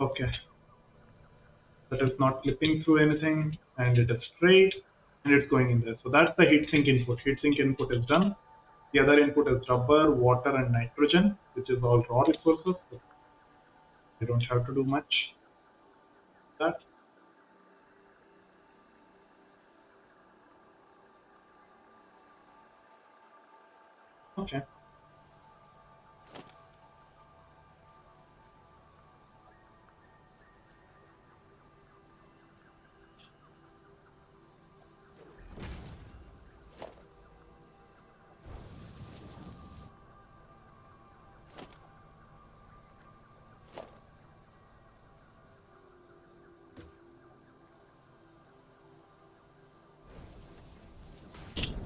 Okay, that is not clipping through anything, and it is straight, and it's going in there. So that's the heatsink input. Heatsink input is done. The other input is rubber, water, and nitrogen, which is all raw resources. So you don't have to do much. That okay.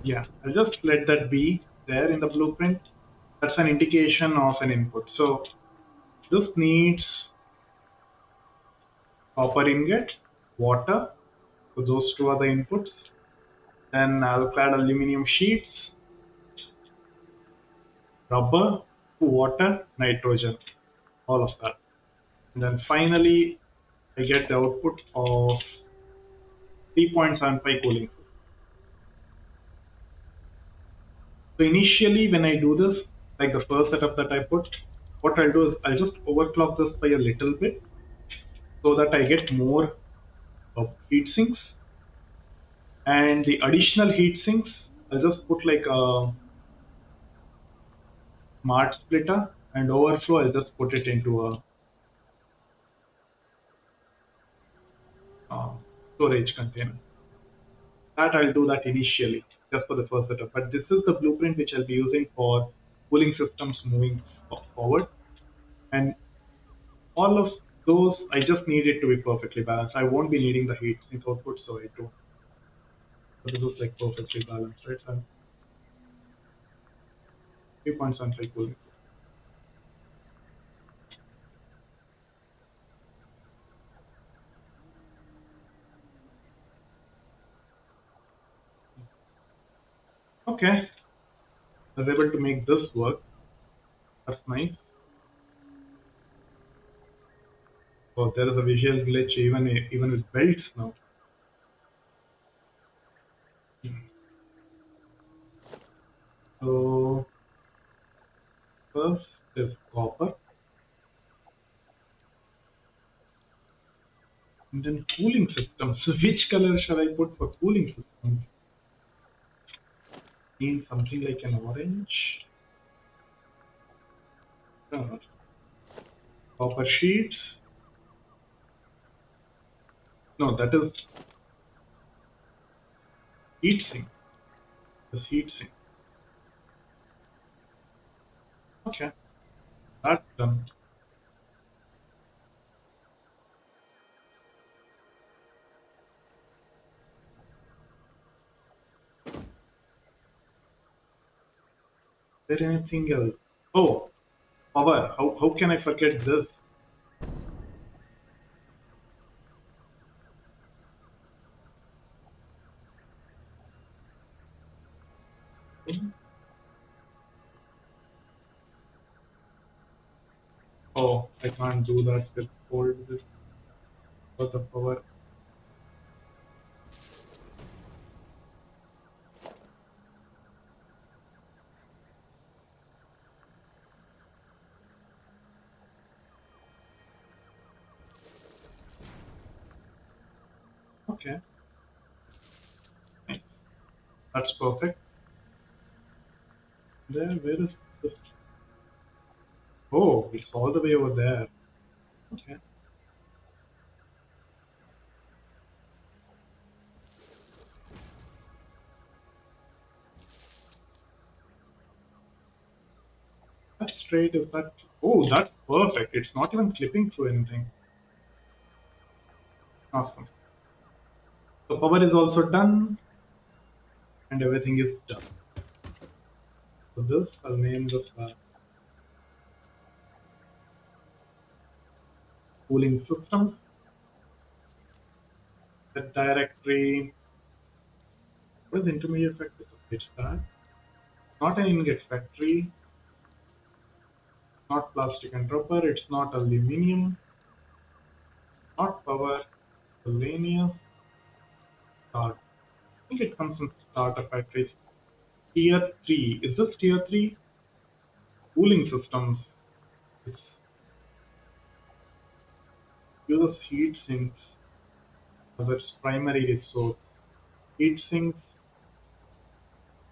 Yeah, I'll just let that be there in the blueprint. That's an indication of an input. So this needs copper ingot, water. So those two are the inputs. Then I'll add aluminum sheets, rubber, water, nitrogen, all of that. And then finally, I get the output of 3.75 cooling. So initially, when I do this, like the first setup that I put, what I'll do is I'll just overclock this by a little bit so that I get more heat sinks. And the additional heat sinks, I'll just put like a smart splitter, and overflow, I'll just put it into a storage container. That I'll do that initially, just for the first setup. But this is the blueprint which I'll be using for cooling systems moving forward. And all of those, I just need it to be perfectly balanced. I won't be needing the heat sink output, so I do. So this is like perfectly balanced, right? So 3.75 cooling. Okay, I was able to make this work. That's nice. Oh, there is a visual glitch even with belts now. So first is copper, and then cooling systems. So which color shall I put for cooling systems? Need something like an orange. No, copper sheets. No, that is heat sink. This heat sink. Okay, that's done. Is there anything else? Oh, power. How can I forget this? Oh, I can't do that with hold this for the power. Okay, that's perfect. Where is this? Oh, it's all the way over there. Okay, that's straight. Is that? Oh, that's perfect. It's not even clipping through anything. Awesome. So power is also done, and everything is done. So this, I'll name this cooling system. The directory. What is intermediate factory? It's that. Not an ingot factory. Not plastic and rubber. It's not aluminum. Not power, miscellaneous, start. I think it comes in starter factories. Tier 3. Is this tier 3? Cooling systems. It uses heat sinks as its primary resource. Heat sinks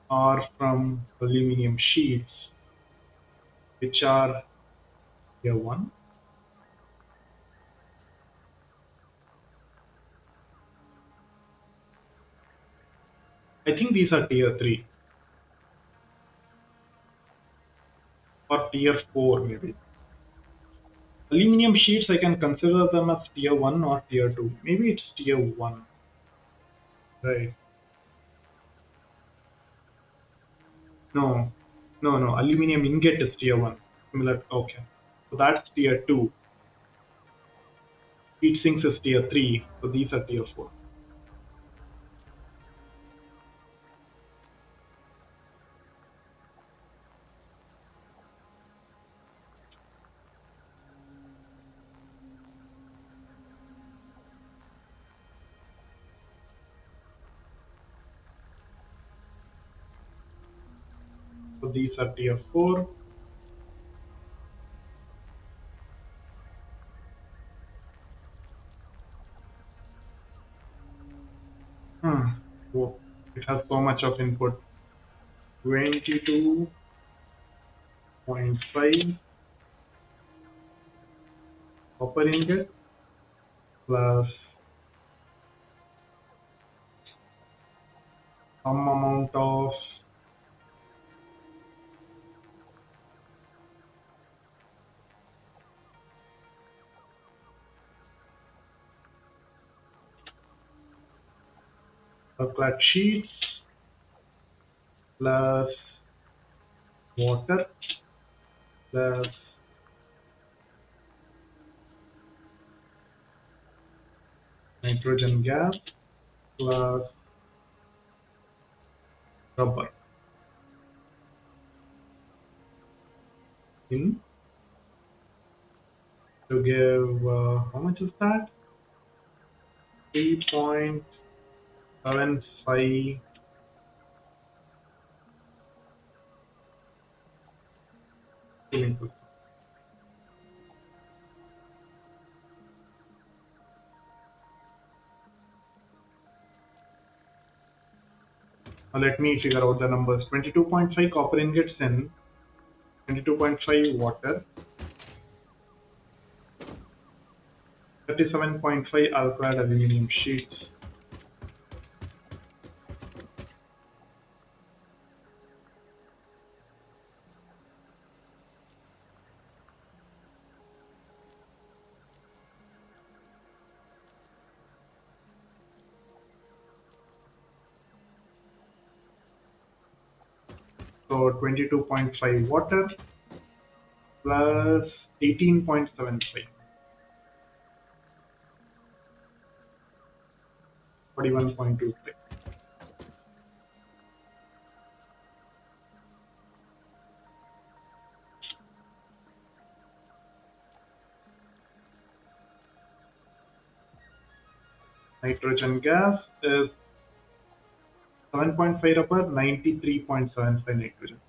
are from aluminum sheets, which are tier 1. I think these are tier 3 or tier 4 maybe. Aluminum sheets, I can consider them as tier 1 or tier 2. Maybe it's tier 1. Right. No, no. Aluminum ingot is tier 1. Similar. Okay. So that's tier 2. Heat sinks is tier 3. So these are tier 4. So these are tier 4. Hmm. Oh, it has so much of input. 22.5 copper ingot plus some amount of flat sheets plus water plus nitrogen gas plus rubber in to give how much is that? 3.75 cooling system. Now let me figure out the numbers. 22.5 copper ingots in, 22.5 water, 37.5 alclad aluminum sheets. So 22.5 water plus 18.75, 41.23. Nitrogen gas is 7.5 rubber, 93.75 nitrogen.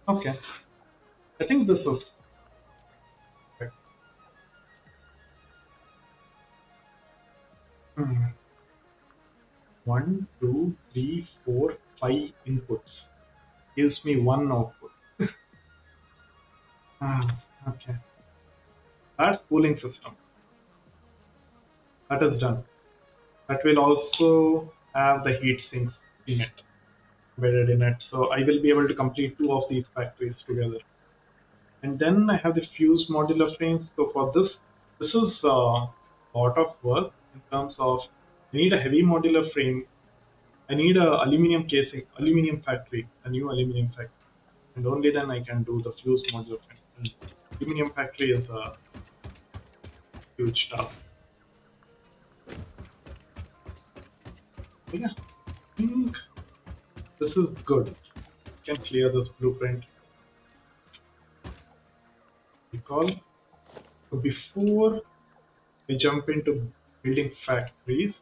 Okay, I think this is correct. Hmm. 1, 2, 3, 4, 5 inputs gives me one output. Okay, that's cooling system. That is done. That will also have the heat sinks in it, embedded in it. So I will be able to complete two of these factories together. And then I have the fused modular frames. So for this is a lot of work in terms of I need a heavy modular frame. I need a aluminum casing, aluminum factory, a new aluminum factory, and only then I can do the fused modular frame. And aluminum factory is a huge task. So yeah, I think this is good. can clear this blueprint. Recall. So before I jump into building factories,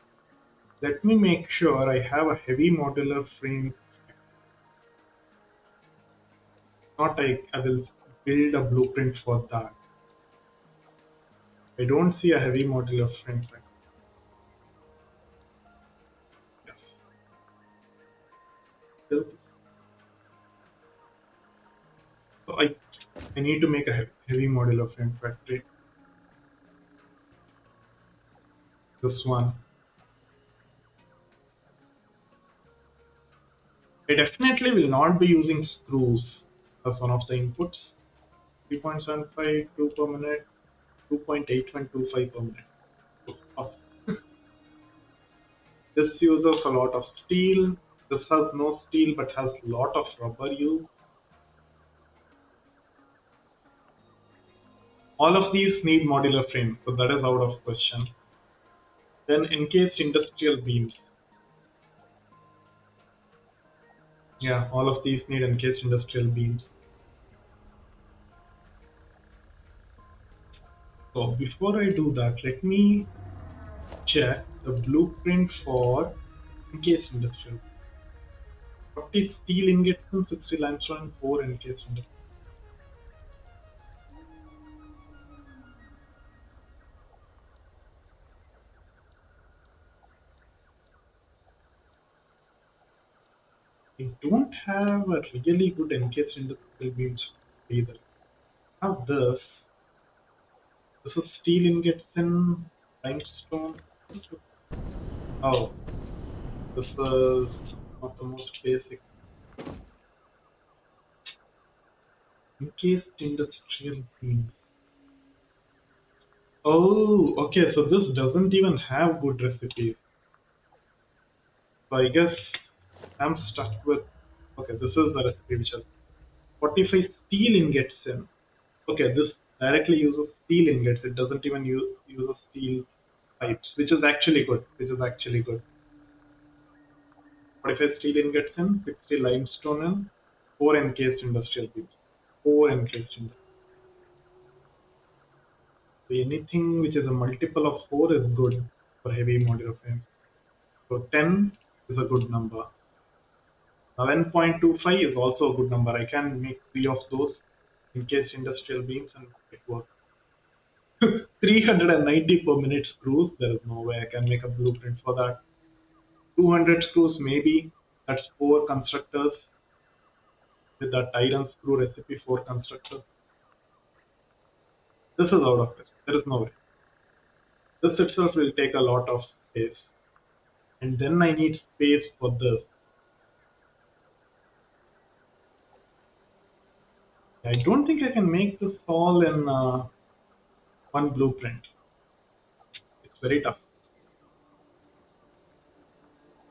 let me make sure I have a heavy modular frame. Not I will build a blueprint for that. I don't see a heavy modular frame factory. Yes. So I need to make a heavy modular frame factory. This one. I definitely will not be using screws as one of the inputs. 3.75, 2 per minute, 2.8125 per minute. Oh, this uses a lot of steel. This has no steel but has a lot of rubber use. All of these need modular frames, so that is out of question. Then encased industrial beams. Yeah, all of these need encased industrial beams. So before I do that, let me check the blueprint for encased industrial. 40 steel ingots and 60 limestone and 4 encased industrial. I don't have a really good encased industrial beams either. I have this. This is steel ingots and limestone. Oh, this is not the most basic. Encased industrial beams. Oh, okay. So this doesn't even have good recipes. So I guess I'm stuck with. Okay, this is the recipe which has 45 steel ingots in. Okay, this directly uses steel ingots. It doesn't even use steel pipes, which is actually good. Which is actually good. 45 steel ingots in, 60 limestone in, 4 encased industrial beams. 4 encased industrial. So anything which is a multiple of 4 is good for heavy modular frame. So 10 is a good number. 11.25 is also a good number. I can make 3 of those encased industrial beams and it works. 390 per minute screws, there is no way I can make a blueprint for that. 200 screws maybe, that's 4 constructors with that iron screw recipe, 4 constructors. This is out of this, there is no way. This itself will take a lot of space. And then I need space for this. I don't think I can make this all in one blueprint. It's very tough.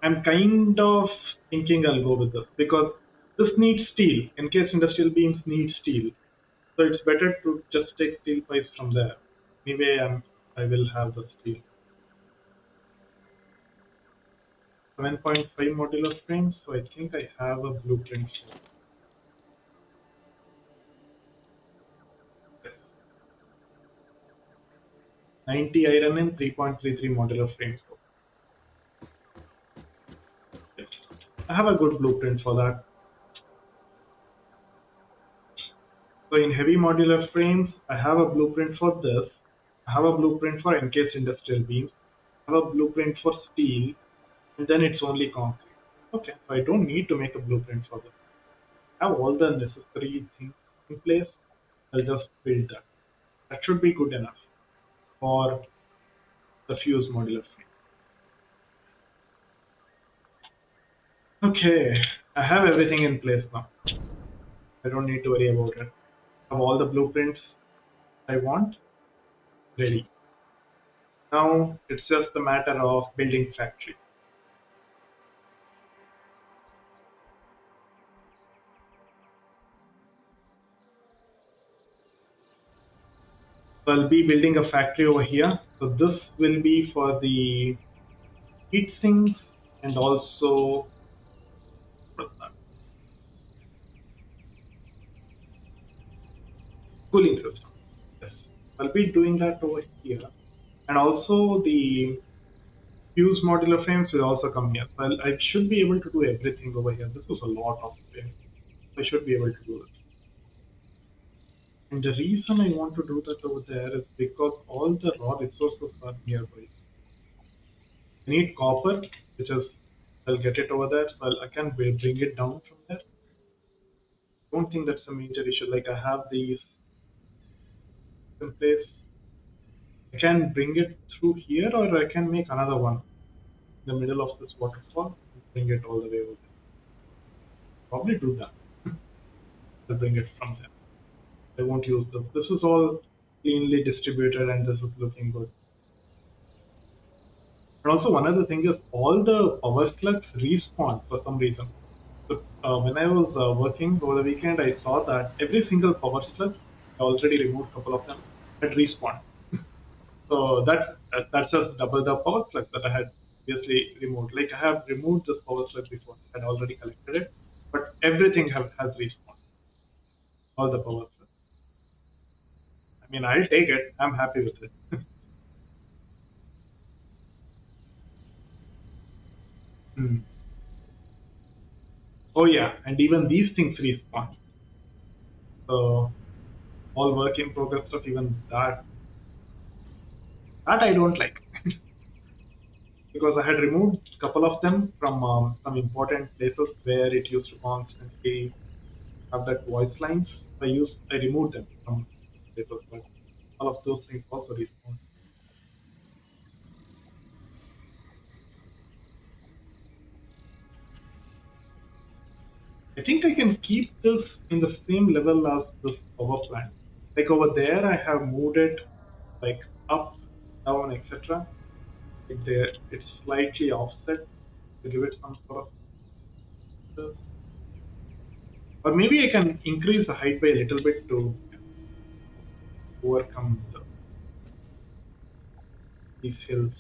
I'm kind of thinking I'll go with this because this needs steel. In case industrial beams need steel, so it's better to just take steel pipes from there. Anyway, I will have the steel. 7.5 modular frames, so I think I have a blueprint for it. 90 iron in 3.33 modular frames. I have a good blueprint for that. So in heavy modular frames, I have a blueprint for this. I have a blueprint for encased industrial beams. I have a blueprint for steel, and then it's only concrete. Okay, so I don't need to make a blueprint for this. I have all the necessary things in place. I'll just build that. That should be good enough for the fuse modular frame. Okay, I have everything in place now. I don't need to worry about it. I have all the blueprints I want ready. Now it's just a matter of building factory. So I'll be building a factory over here. So this will be for the heat sinks and also cooling system. Yes, I'll be doing that over here, and also the fuse modular frames will also come here. So I should be able to do everything over here. This is a lot of frames. I should be able to do this. And the reason I want to do that over there is because all the raw resources are nearby. I need copper, which is I'll get it over there. So I can bring it down from there. Don't think that's a major issue. Like I have these in place. I can bring it through here, or I can make another one in the middle of this waterfall and bring it all the way over there. Probably do that. I'll bring it from there. I won't use this. This is all cleanly distributed and this is looking good. And also one other thing is all the power slugs respawn for some reason. So when I was working over the weekend, I saw that every single power slug, I already removed a couple of them, had respawned. So that's just double the power slug that I had previously removed. Like I have removed this power slug before, I had already collected it, but everything has respawned, all the power slugs. I mean, I'll take it. I'm happy with it. Hmm. Oh yeah, and even these things respawn. So all work in progress stuff, even that I don't like because I had removed a couple of them from some important places where it used to constantly have that voice lines. I removed them from places, but all of those things also respawn. I think I can keep this in the same level as this power plant. Like over there, I have moved it like up, down, etc. It's slightly offset to give it some sort of, or maybe I can increase the height by a little bit to overcome these hills.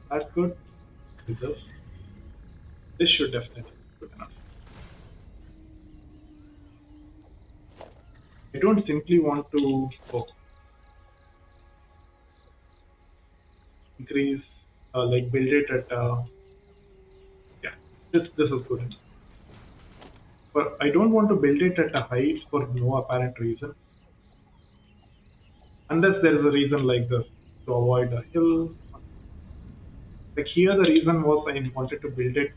That's good. With this should definitely be good enough. I don't simply want to increase, like build it at, yeah, this is good enough. But I don't want to build it at a height for no apparent reason, unless there is a reason like this to avoid a hill. Like here, the reason was I wanted to build it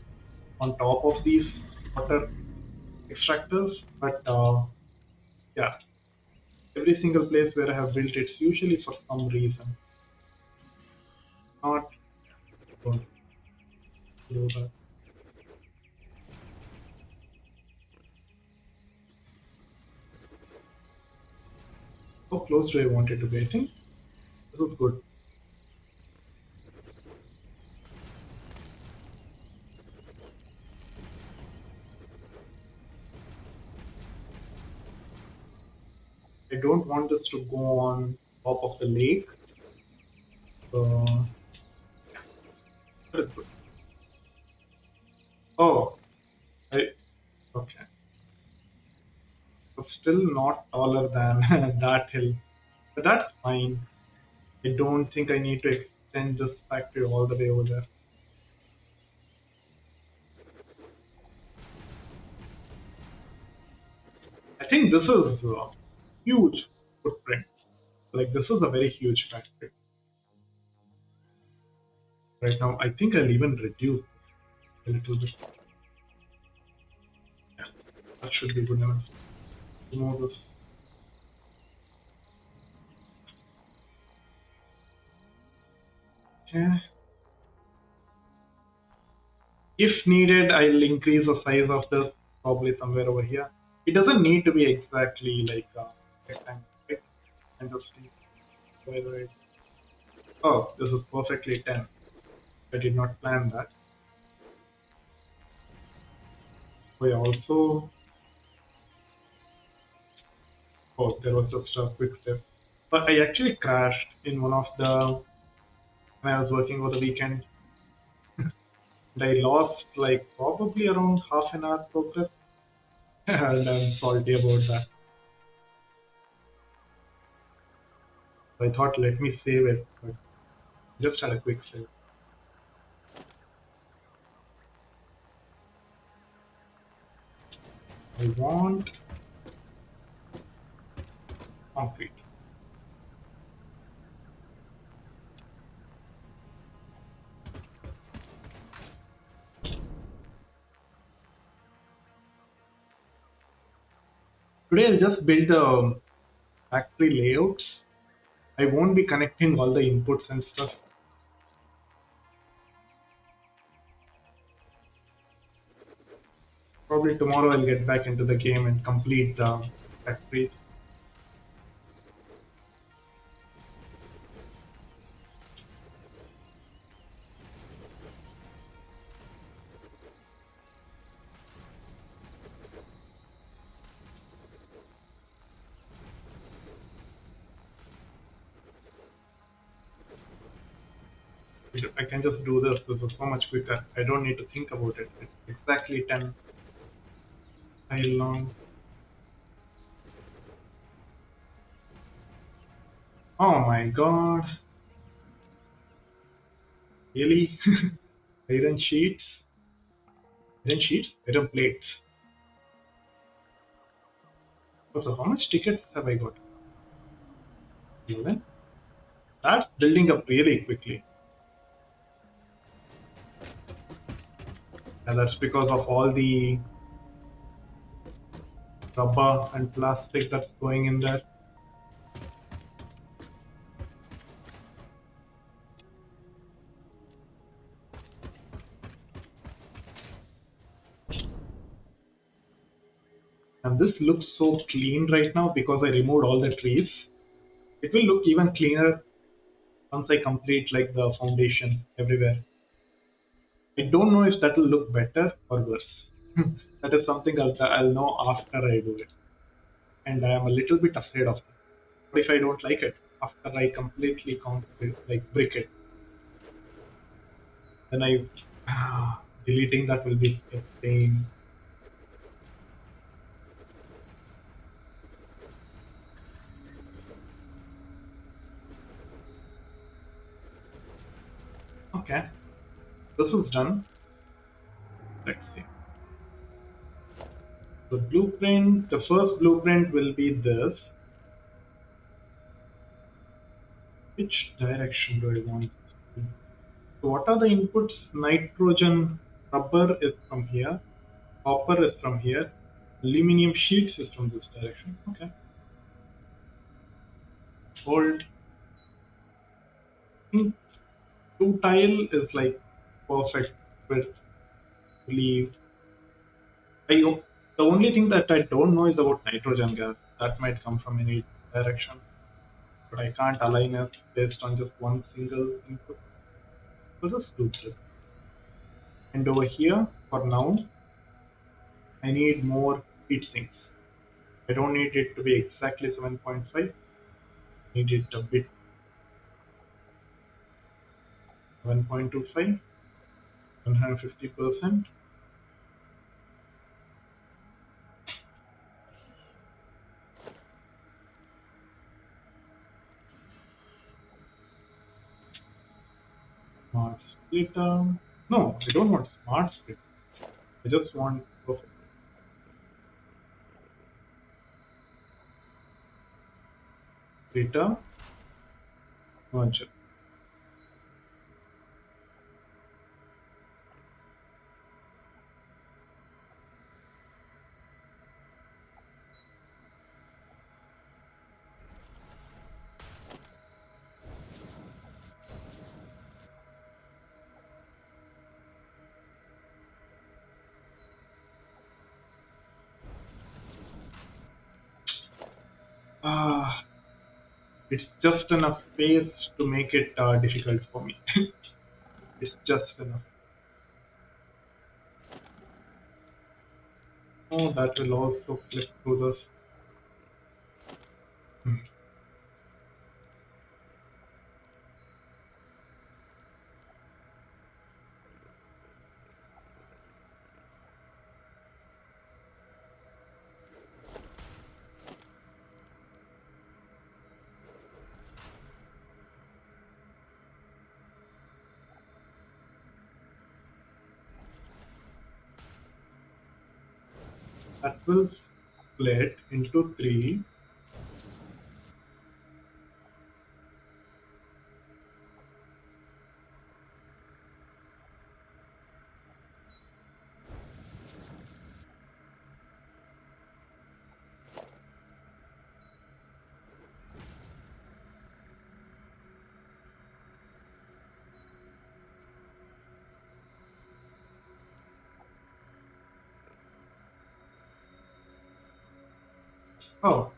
on top of these water extractors, but yeah, every single place where I have built it's usually for some reason. Not going to do that. How close do I want it to be? I think this is good. I don't want this to go on top of the lake. So that is good. Oh, I okay. So still not taller than that hill, but that's fine. I don't think I need to extend this factory all the way over there. I think this is a huge footprint. Like this is a very huge factory right now. I think I'll even reduce a little bit. Yeah, that should be good enough. Remove this. Okay. If needed, I'll increase the size of this probably somewhere over here. It doesn't need to be exactly like rectangle, right? And just whether it. Oh, this is perfectly 10. I did not plan that. I also. Oh, there was just a quick step. But I actually crashed in one of the when I was working over the weekend. And I lost like probably around half an hour progress, and I'm salty about that. So I thought let me save it, but just had a quick save. I want concrete. Today I'll just build the factory layouts. I won't be connecting all the inputs and stuff. Probably tomorrow I'll get back into the game and complete the factories. I can just do this. This is so much quicker. I don't need to think about it. It's exactly 10 tile long. Oh my god. Really? Iron sheets? Iron sheets? Iron plates. Oh, so how much tickets have I got? 11? That's building up really quickly. And that's because of all the rubber and plastic that's going in there. And this looks so clean right now because I removed all the trees. It will look even cleaner once I complete like the foundation everywhere. I don't know if that will look better or worse. That is something I'll know after I do it. And I am a little bit afraid of that. What if I don't like it after I completely concrete, like brick it? Then I deleting that will be a pain. Okay, this is done. Let's see. The blueprint, the first blueprint will be this. Which direction do I want? So what are the inputs? Nitrogen, rubber is from here, copper is from here, aluminum sheets is from this direction. Okay. Gold. Hmm, two tile is like perfect with leave. The only thing that I don't know is about nitrogen gas. That might come from any direction, but I can't align it based on just one single input. So just do this. And over here, for now, I need more heat sinks. I don't need it to be exactly 7.5. I need it a bit 7.25, 150%. Smart splitter. No, I don't want smart splitter. I just want perfect splitter merger. Ah, it's just enough space to make it difficult for me. It's just enough. Oh, that will also flip through this. Hmm. that will split into three. Oh,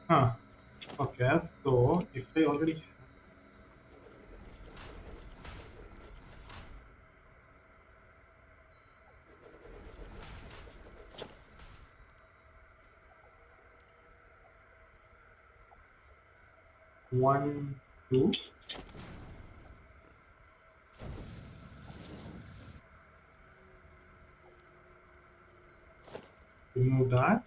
huh. Okay, so if I already have 1, 2, remove that.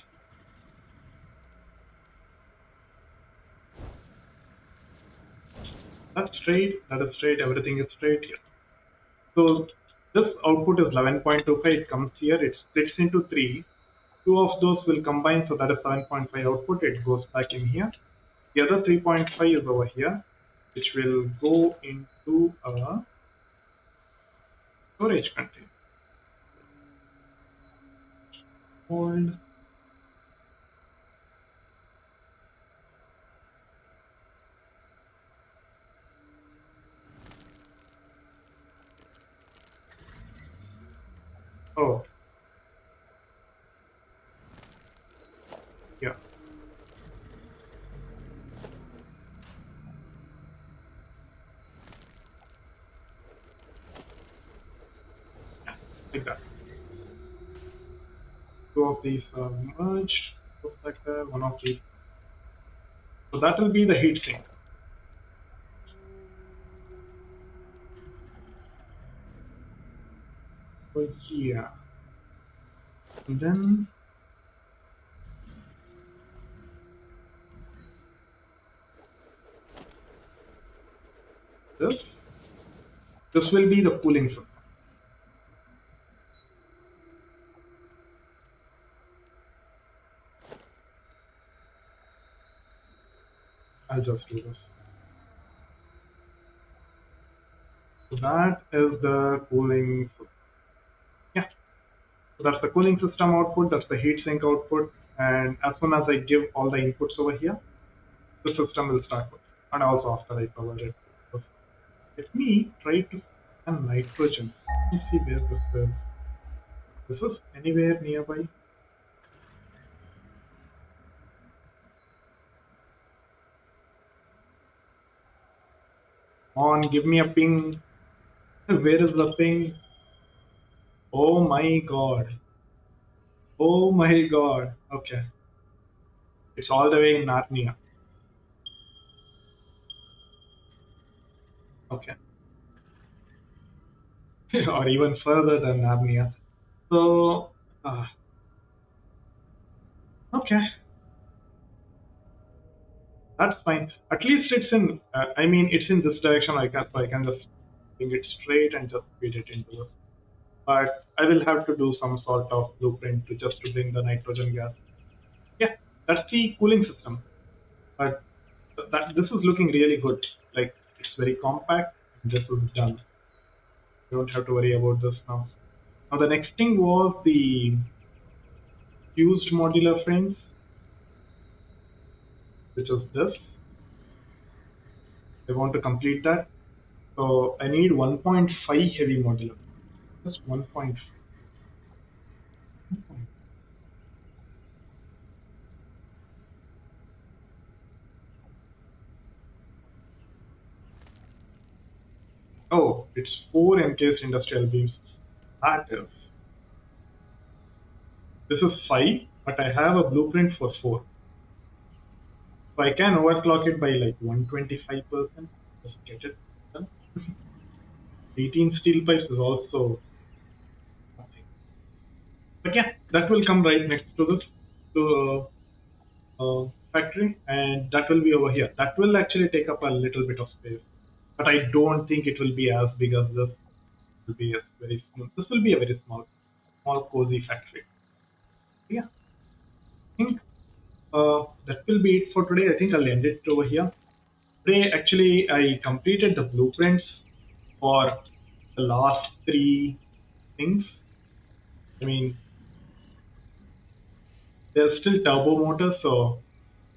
That's straight, that is straight, everything is straight here. So this output is 11.25, it comes here, it splits into three. Two of those will combine, so that is 7.5 output, it goes back in here. The other 3.5 is over here, which will go into a storage container. Hold. Oh, yeah, yeah, like that. Two of these are merged, just like that, one of these. So that will be the heat sink. So yeah, and then this, this will be the cooling system. I'll just do this. So that is the cooling system. Yeah, so that's the cooling system output, that's the heat sink output, and as soon as I give all the inputs over here, the system will start working. And also after I power it. So let me try to scan nitrogen. Let me see where this is. This is anywhere nearby. On, give me a ping. Where is the ping? Oh my god. Oh my god. Okay. It's all the way in Narnia. Okay. Or even further than Narnia. So, okay. That's fine. At least it's in, I mean, it's in this direction. So I can just bring it straight and just feed it into this. But I will have to do some sort of blueprint to just to bring the nitrogen gas. Yeah, that's the cooling system. But that this is looking really good. Like it's very compact. This is done. You don't have to worry about this now. Now the next thing was the fused modular frames, which is this. I want to complete that. So I need 1.5 heavy modular. Just 1.5. Oh, it's 4 encased industrial beams. That is. This is 5, but I have a blueprint for 4. So I can overclock it by like 125%. Just get it done. 18 steel pipes is also nothing. But yeah, that will come right next to this to factory, and that will be over here. That will actually take up a little bit of space, but I don't think it will be as big as this. Will be a very small. This will be a very small cozy factory. Yeah, I think that will be it for today. I think I'll end it over here. Today, actually, I completed the blueprints for the last three things. I mean, there's still turbo motors, so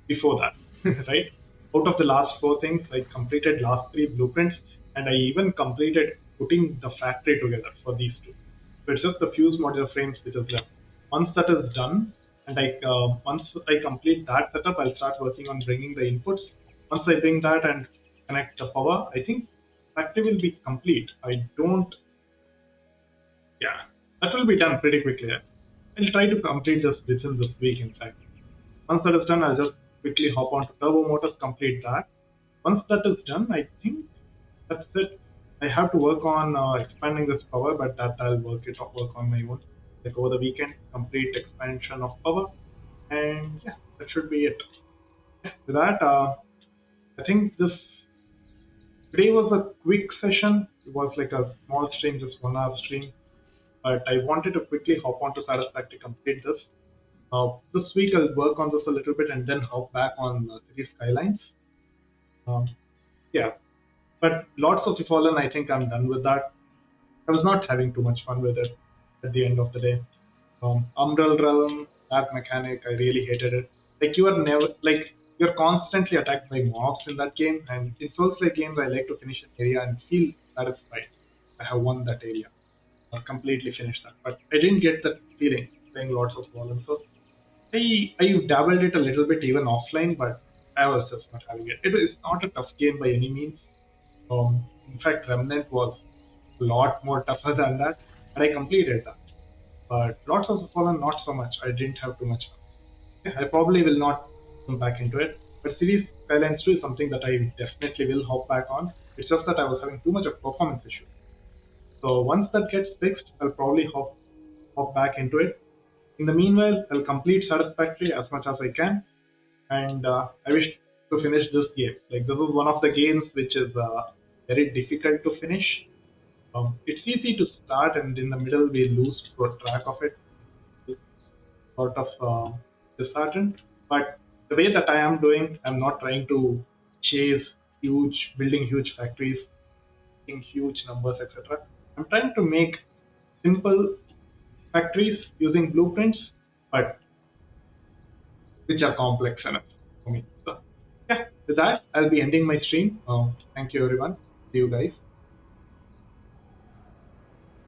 before that, right? Out of the last four things, I completed last three blueprints, and I even completed putting the factory together for these two. So it's just the fuse module frames which is left. Once that is done, and once I complete that setup, I'll start working on bringing the inputs. Once I bring that and connect the power, I think factory will be complete. I don't, yeah, that will be done pretty quickly. I'll try to complete this within this week, in fact. Once that is done, I'll just quickly hop onto turbo motors, complete that. Once that is done, I think that's it. I have to work on expanding this power, but that I'll work on my own. Like over the weekend, complete expansion of power, and yeah, that should be it. With that, I think this today was a quick session. It was like a small stream, just 1 hour stream, but I wanted to quickly hop onto Satisfactory to complete this. This week I'll work on this a little bit and then hop back on City Skylines. Um, yeah, but Lords of the Fallen, I think I'm done with that. I was not having too much fun with it at the end of the day. Umbral Realm, that mechanic, I really hated it. Like you are never you're constantly attacked by mobs in that game, and in Souls-like games, I like to finish an area and feel satisfied. I have won that area or completely finished that, but I didn't get that feeling playing Lords of Fallen. So I dabbled it a little bit even offline, but I was just not having it. It is not a tough game by any means. In fact, Remnant was a lot more tougher than that, and I completed that. But Lords of the Fallen, not so much. I didn't have too much fun. I probably will not come back into it. But Series Skylines 2 is something that I definitely will hop back on. It's just that I was having too much of performance issues. So once that gets fixed, I'll probably hop back into it. In the meanwhile, I'll complete Satisfactory as much as I can, and I wish to finish this game. Like this is one of the games which is very difficult to finish. It's easy to start, and in the middle we lose track of it, sort of disheartened. But the way that I am doing, I'm not trying to chase building huge factories, in huge numbers, etc. I'm trying to make simple factories using blueprints, but which are complex enough for me. So, yeah, with that, I'll be ending my stream. Thank you, everyone. See you guys.